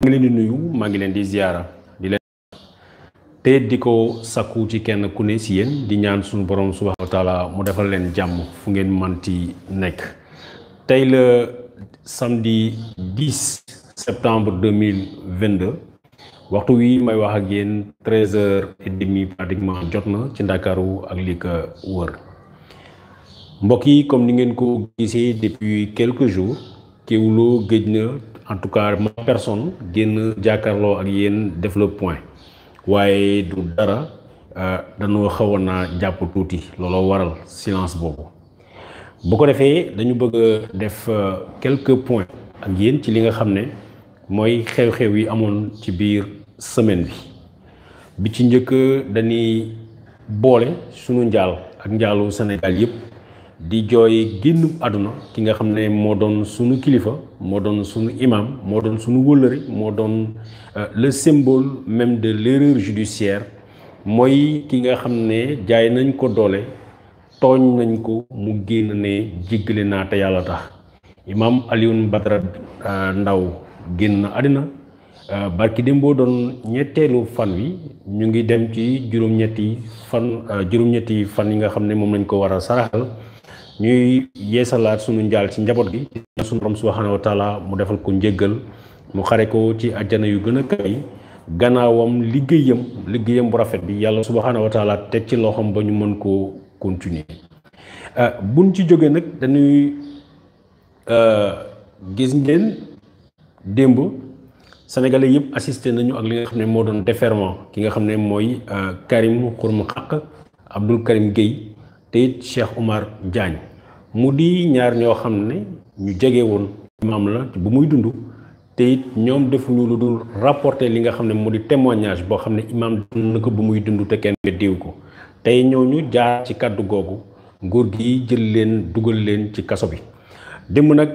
ngi leen di nuyu maa ngi leen di ziara di leen te di ko sakku ci kenn ku ne si yéen di ñaan suñu borom subhanahu wa taala mu defal leen jàmm fu ngeen manti nekk. tey le samedi 10 septembre 2022 waxtu wi may wax ak yéen 13h30 pratiquement jot na ci Ndakaaru ak li ko wër mbokk yi comme ni ngeen ko gisee depuis quelques jours Kéwoulo gëj na en tout cas ma personne génn jàkkaarloo ak yéen def le point waaye du dara dañoo xawoon naa jàpp tuuti looloo waral silence boobu bu ko defee dañu bëgg a def quelques points ak yéen ci li nga xam ne mooy xew-xew yi amoon ci biir semaine bi ci njëkk dañuy boole sunu njaal ak njaalu Sénégal yépp di jooy génn àdduna ki nga xam ne moo doon sunu kilifa moo doon sunu imam moo doon sunu wëllëre moo doon le symbole même de l'erreur judiciaire mooy ki nga xam ne jaay nañ ko doole tooñ nañ ko mu génn ne jéggale naa te yàlla tax imam Alioune Badara Ndaw génn na àddina barki démboo doon ñetteelu fan wi ñu ngi dem ci juróom-ñetti fan yi nga xam ne moom lañ ko war a saraxal ñuy yeesalaat sunu njaal ci njaboot gi sunu borom subhanahu wa taala mu defal ko njéggal mu xare ko ci àjjana yu gën a kaw gannaawam liggéeyam bu rafet bi yàlla subhanahu wa taala teg ci loxoom ba ñu mën koo continuer buñ ci jógee nag dañuy gis ngeen démb sénégalais yëpp assisté nañu ak li nga xam ne moo doon déferment ki nga xam ne mooy Karim Xurum Xaq Abdou Karim Gueye te it Cheikh Oumar Diagne mu di ñaar ñoo xam ne ñu jege woon imam la bu muy dund te it ñoom defuñu lu dul rapporter li nga xam ne moo di témoignage boo xam ne imam dund na ko bu muy dund te kenn diw ko tey ñooñu jaar ci kàddu googu nguur gi jël leen dugal leen ci kaso bi démb nag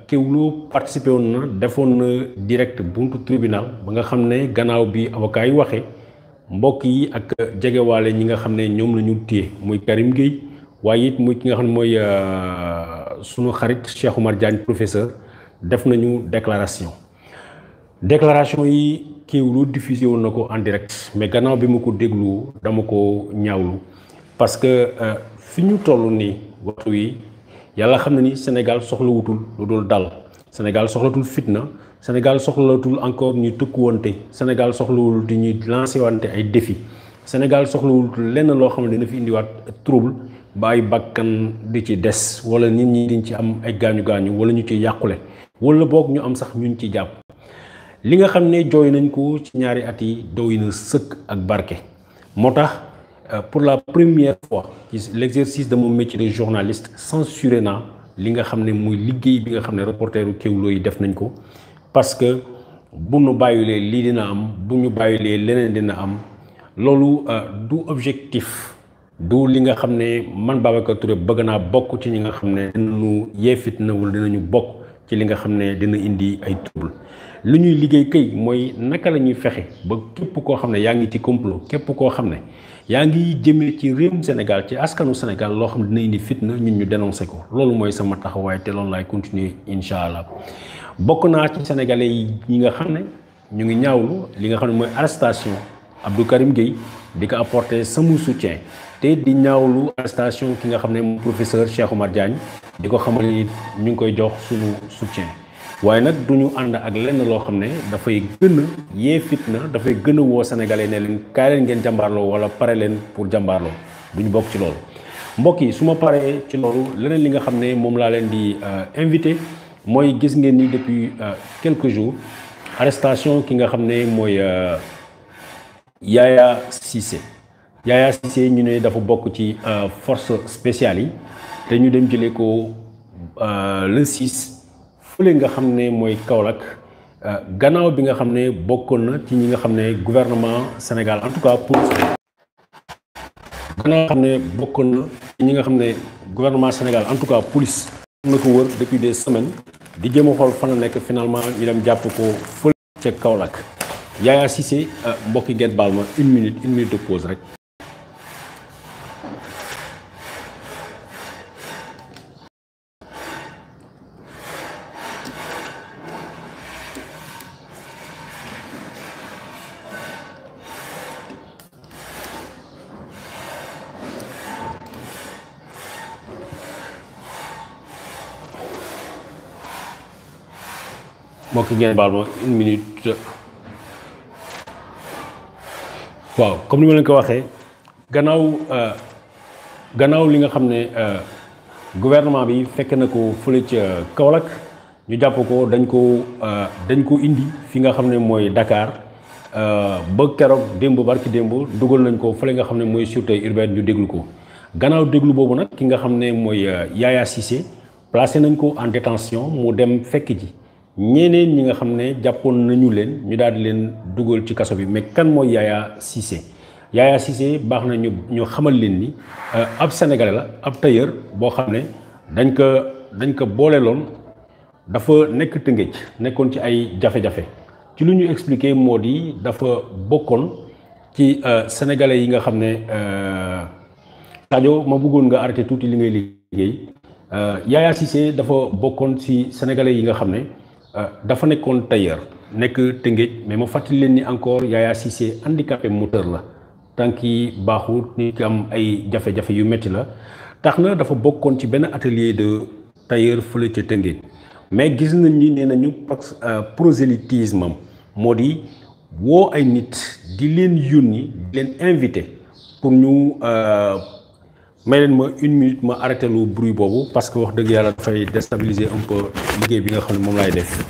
Kéwoulo participé woon na defoon na direct buntu tribunal ba nga xam ne gannaaw bi avocat yi waxee mbokk yi ak jegewaale ñi nga xam ne ñoom la ñu téye muy Karim Gueye waaye it muy ki nga xam ne mooy sunu xarit Cheikh Oumar Diagne professeur def nañu déclaration yi Kéwoulo diffusé woon na ko en direct mais gannaaw bi mu ko déglu dama ko ñaawlu parce que fi ñu toll nii waxtu yi yàlla xam na ni Sénégal soxlawutul lu dul dal Sénégal soxlatul fitna Sénégal soxlatul encore ñuy tëkkuwante Sénégal soxlawul di ñuy lancé wante ay défi Sénégal soxlawul lenn loo xam ne dina fi indiwaat trouble ba ay bakkan di ci des wala nit ñi diñ ci am ay gaañu-gaañu wala ñu ci yàqule wala boog ñu am sax ñuñ ci jàpp li nga xam ne jooy nañ ko ci ñaari at yi doy na sëkk ak barke moo tax pour la première fois ci l'exercice de mon métier de journaliste censuré naa li nga xam ne muy liggéey bi nga xam ne reporteru Kéwoulo yi def nañ ko parce que bu ñu bàyyilee lii dina am bu ñu bàyyilee leneen dina am loolu du objectif du li nga xam ne man Babacar Touré bëgg naa bokk ci ñi nga xam ne dinañu yee fitna wala dinañu bokk ci li nga xam ne dina indi ay trouble lu ñuy liggéey kay mooy naka la ñuy fexe ba képp koo xam ne yaa ngi ci complot képp koo xam ne yaa ngi jëmee ci réewum Sénégal ci askanu Sénégal loo xam ne dina indi fitna ñun ñu dénoncé ko loolu mooy sama taxawaay te loolu laay continuer incha allah bokk naa ci sénégalais yi ñi nga xam ne ñu ngi ñaawlu li nga xam ne mooy arrestation Abdou Karim Gueye di ko apporter sama soutien te di ñaawlu arrestation ki nga xam ne moom professeur Cheikh Oumar Diagne di ko xamal ni ñu ngi koy jox suñu soutien waaye nag du ñu ànd ak lenn loo xam ne dafay gën a yee fitna dafay gën a woo sénégalais ne leen kaay leen ngeen jàmbaarloo wala pare leen pour jàmbaarloo du ñu bokk ci loolu mbokk yi su ma paree ci loolu leneen li nga xam ne moom laa leen di invité mooy gis ngeen ni depuis quelques jours arrestation ki nga xam ne mooy Yaya Cissé ñu ne dafa bokk ci force spéciale yi te ñu dem jëlee ko le 6 fële nga xam ne mooy Kaolack gannaaw bi nga xam ne bokkoon na ci ñi nga xam ne gouvernement Sénégal en tout cas police gannaaw xam ne bokkoon na ci ñi nga xam ne gouvernement Sénégal en tout cas police am na ko wër depuis des semaines di jéem a xool fan la nekk finalement ñu dem jàpp ko fële ca Kaolack Yaya Cissé mbokki ngeen baal ma une minute de pause rek. mbokk ngeen baal ma une minute. waaw comme ni ma leen ko waxee gannaaw li nga xam ne gouvernement bi fekk na ko fële ca Kaolack ñu jàpp ko dañ ko indi fi nga xam ne mooy Dakar ba keroog démb barki démb dugal nañ ko fële nga xam ne mooy sûreté urbaine ñu déglu ko gannaaw déglu boobu nag ki nga xam ne mooy Yaya Cissé placé nañ ko en détention mu dem fekk ji ñeneen ñi nga xam ne jàppoon nañu leen ñu daal di leen dugal ci kaso bi mais kan mooy Yaya Cissé Yaya Cissé baax na ñu xamal leen ni ab sénégalais la ab tailleur boo xam ne dañ ko booleeloon dafa nekk Tëngéej nekkoon ci ay jafe-jafe ci lu ñu expliqué moo di dafa bokkoon ci sénégalais yi nga xam ne Sadio ma bëggoon nga arrêté tuuti li ngay liggéey Yaya Cissé dafa bokkoon ci sénégalais yi nga xam ne dafa nekkoon tailleur nekk Tëngéej mais ma fàttali leen ni encore Yaya Cissé handicapé moteur la tànk yi baaxul nit ki am ay jafe-jafe yu métti la tax na dafa bokkoon ci benn atelier de tailleur fële ca Tëngéej mais gis nañ ni nee nañu prosélytisme am moo di woo ay nit di leen yónni di leen invité pour ñu may leen ma une minute ma arrêté lu bruit boobu parce que wax dëgg yàlla dafay déstabiliser un peu liggéey bi nga xam ne moom laay def.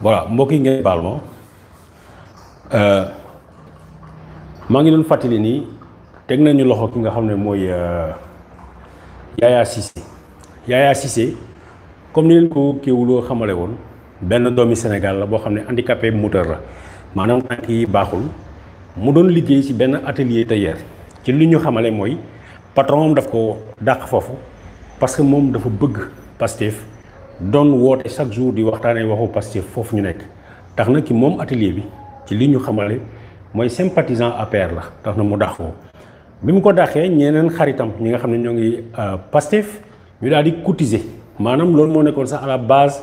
voilà mbokk yi ngeen baal ma maa ngi doon fàttali nii teg nañu loxo ki nga xam ne mooy Yaya Cissé Yaya Cissé comme ni leen ko kéwuloo xamale woon benn doomi Sénégal la boo xam ne handicapé moteur la maanaam tànk yi baaxul mu doon liggéey ci benn atelier tailleur ci li ñu xamale mooy patron am daf ko dàq foofu parce que moom dafa bëgg Pastef doon woote chaque jour di waxtaanee waxu Pastef foofu ñu nekk tax na ki moom atelier bi ci li ñu xamale mooy sympathisant APR la tax na mu dàq foofu bi mu ko dàqee ñeneen xaritam ñi nga xam ne ñoo ngi Pastef ñu daal di cotiser maanaam loolu moo nekkoon sax à la base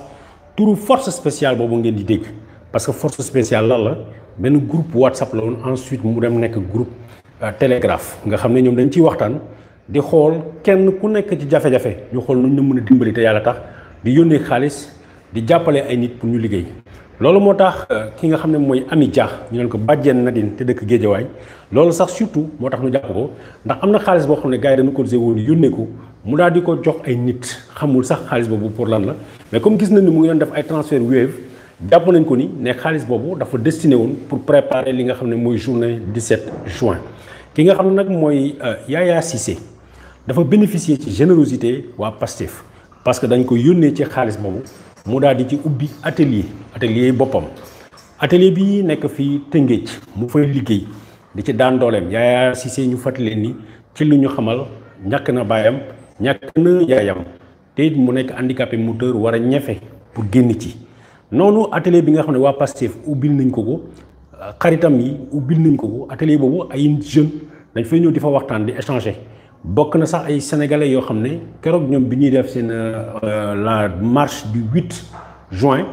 turu force spéciale boobu ngeen di dégg parce que force spéciale lan la benn groupe WhatsApp la woon ensuite mu dem nekk groupe Télégraphe nga xam ne ñoom dañ ciy waxtaan di xool kenn ku nekk ci jafe-jafe ñu xool nu ñu mën a dimbali te yàlla tax di yónnee xaalis di jàppale ay nit pour ñu liggéey loolu moo tax ki nga xam ne mooy Ami Dia ñu leen ko bàjjen Nadine te dëkk Géejawaay loolu sax surtout moo tax ñu jàpp ko ndax am na xaalis boo xam ne gars yi dañu ko woon yónnee ko mu daal di ko jox ay nit xamul sax xaalis boobu pour lan la mais comme gis nañ ni mu ngi doon def ay transfert Wave jàpp nañ ko ni ne xaalis boobu dafa destiné woon pour préparer li nga xam ne mooy journée 17 juin ki nga xam ne nag mooy Yaya Cissé dafa bénéficier ci générosité waa Pastef parce que dañ ko yónnee ci xaalis boobu mu daal di ci ubbi atelier boppam atelier bi nekk fii Tëngéej mu fay liggéey di ci daan dooleem Yaya Cissé ñu fàttali leen ni ci lu ñu xamal ñàkk na baayam ñàkk na yaayam te it mu nekk handicapé moteur war a ñefe pour génn ci noonu atelier bi nga xam ne waa Pastef ubbil nañ ko xaritam yi ubbil nañ ko atelier boobu ay jeunes dañ fay ñëw di fa waxtaan di échanger bokk na sax ay sénégalais yoo xam ne keroog ñoom bi ñuy def seen la marche du 8 juin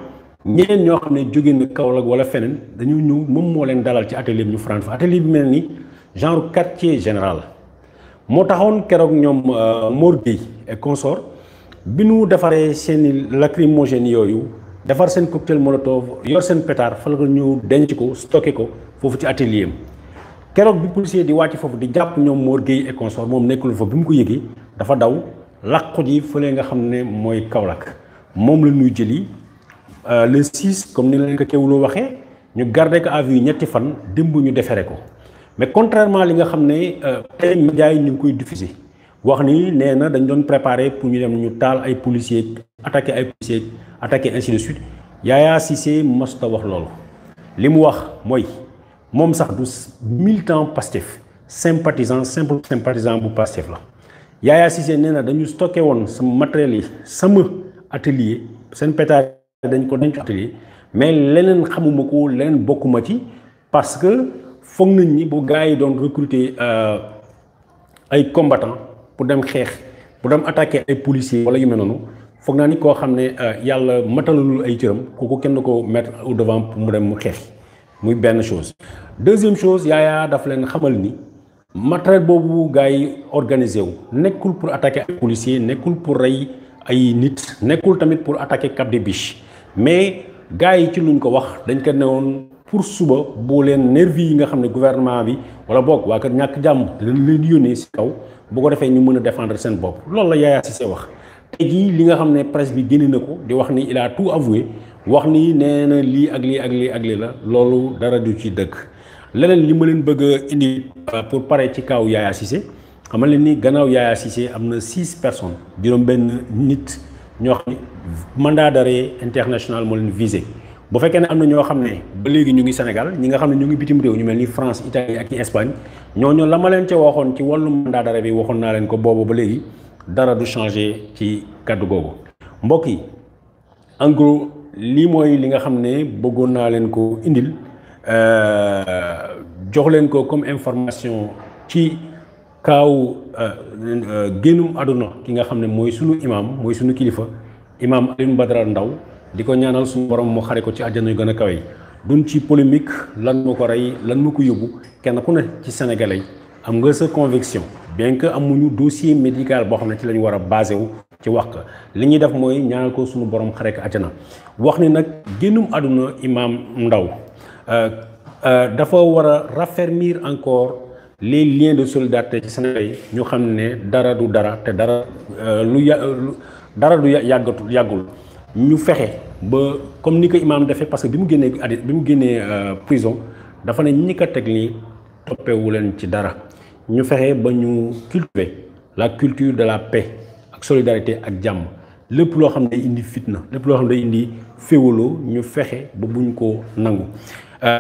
ñeneen ñoo xam ne jóge na Kaolack wala feneen dañu ñëw moom moo leen dalal ci atelier bi ñu faran fa atelier bi mel ni genre quartier général moo taxoon keroog ñoom Mor Gueye et consort bi nu defaree seen lacrymogène yooyu defar seen cocktail molotov yor seen pétard fa la ko ñu denc ko stocké ko foofu ci atelier am keroog bi policier di wàcc foofu di jàpp ñoom Mor Gueye et consort moom nekkul fa bi mu ko yëgee dafa daw làqu ji fële nga xam ne mooy Kaolack moom la ñuy jëli le 6 comme ni leen ko Kéwoulo waxee ñu garder ko à vue ñetti fan démb ñu defere ko mais contrairement li nga xam ne tey médias yi ñu ngi koy diffuser wax ni nee na dañ doon préparer pour ñu dem ñu taal ay policiers attaquer ay policiers attaquer ainsi de suite Yaya Cissé mosta wax loolu li mu wax mooy moom sax du militant Pastef simple sympathisant bu Pastef la Yaya Cissé nee na dañu stocké woon sama matériel yi sama atelier seen pétard dañ ko denc atelier mais leneen xamuma ko leneen bokkuma ci parce que foog nañ ni bu gars yi doon recruter ay combattants pour dem xeex pour dem attaquer ay policiers wala yu mel noonu foog naa ni koo xam ne yàlla matalul ay cëram kooku kenn ko mettre au devant pour mu dem mu xeex muy benn chose. deuxième chose Yaya daf leen xamal ni matériel boobu gars yi organisé wu nekkul pour attaquer ay policiers nekkul pour rey ay nit nekkul tamit pour attaquer Cap des Biches mais gars yi ci luñ ko wax dañ ko newoon pour suba boo leen nervi yi nga xam ne gouvernement bi wala boog waa kër ñàkk jàmm dañ leen yónnee si kaw bu ko defee ñu mën a défendre seen bopp loolu la Yaya Cissé wax. tey jii li nga xam ne presse bi génne na ko di wax ni il a tout avoué wax ni nee na lii ak lii ak lii ak lii la loolu dara du ci dëkk leneen li ma leen bëgg a indi pour pare ci kaw Yaya Cissé xamal leen ni gannaaw Yaya Cissé am na 6 personnes juróom-benn nit ñoo xam ne mandat d'arrêt international moo leen visé bu fekkee ne am na ñoo xam ne ba léegi ñu ngi Sénégal ñi nga xam ne ñu ngi bitim réew ñu mel ni France Italie ak Espagne ñooñu la ma leen ca waxoon ci wàllu mandat d'arrêt bi waxoon naa leen ko boobu ba léegi dara du changé ci kàddu googu mbokk yi en gros lii mooy li nga xam ne bëggoon naa leen ko indil jox leen ko comme information ci kaaw génnum àdduna ki nga xam ne mooy sunu imam mooy sunu kilifa imam Alioune Badara Ndao di ko ñaanal suñu borom mu xare ko ci àjjana yu gën a kawe duñ ci polémique lan moo ko rey lan moo ko yóbbu kenn ku ne ci sénégalais am nga sa conviction bien que amuñu dossier médical boo xam ne ci la ñu war a basé wu ci wax ka li ñuy def mooy ñaanal ko suñu borom xare ko àjjana wax ni nag génnum àdduna imam Ndao dafa war a raffermir encore les liens de solidarité ci Sénégal yi ñu xam ne dara du dara te dara dara du yàggul ñu fexe ba comme ni ko imam defee parce que bi mu génnee prison dafa ne ñi ko teg nii toppewu leen ci dara ñu fexe ba ñu cultiver la culture de la paix ak solidarité ak jàmm lépp loo xam ne day indi fitna lépp loo xam ne day indi féewaloo ñu fexe ba buñ ko nangu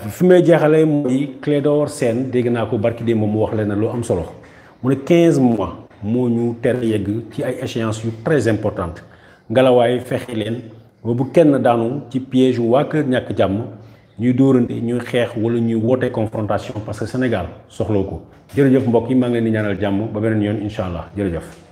fi may jeexale mooy Clédor Sène dégg naa ko barki dee moom mu wax leen ne lu am solo mu ne 15 mois moo ñu tere yegg ci ay échéances yu très importantes ngelawaay fexe leen ba bu kenn daanu ci piège waa kër ñàkk jàmm ñuy dóorante ñuy xeex wala ñuy woote confrontation parce que Sénégal soxloo ko jërëjëf mbokk yi maa ngi leen di ñaanal jàmm ba beneen yoon incha allah jërëjëf.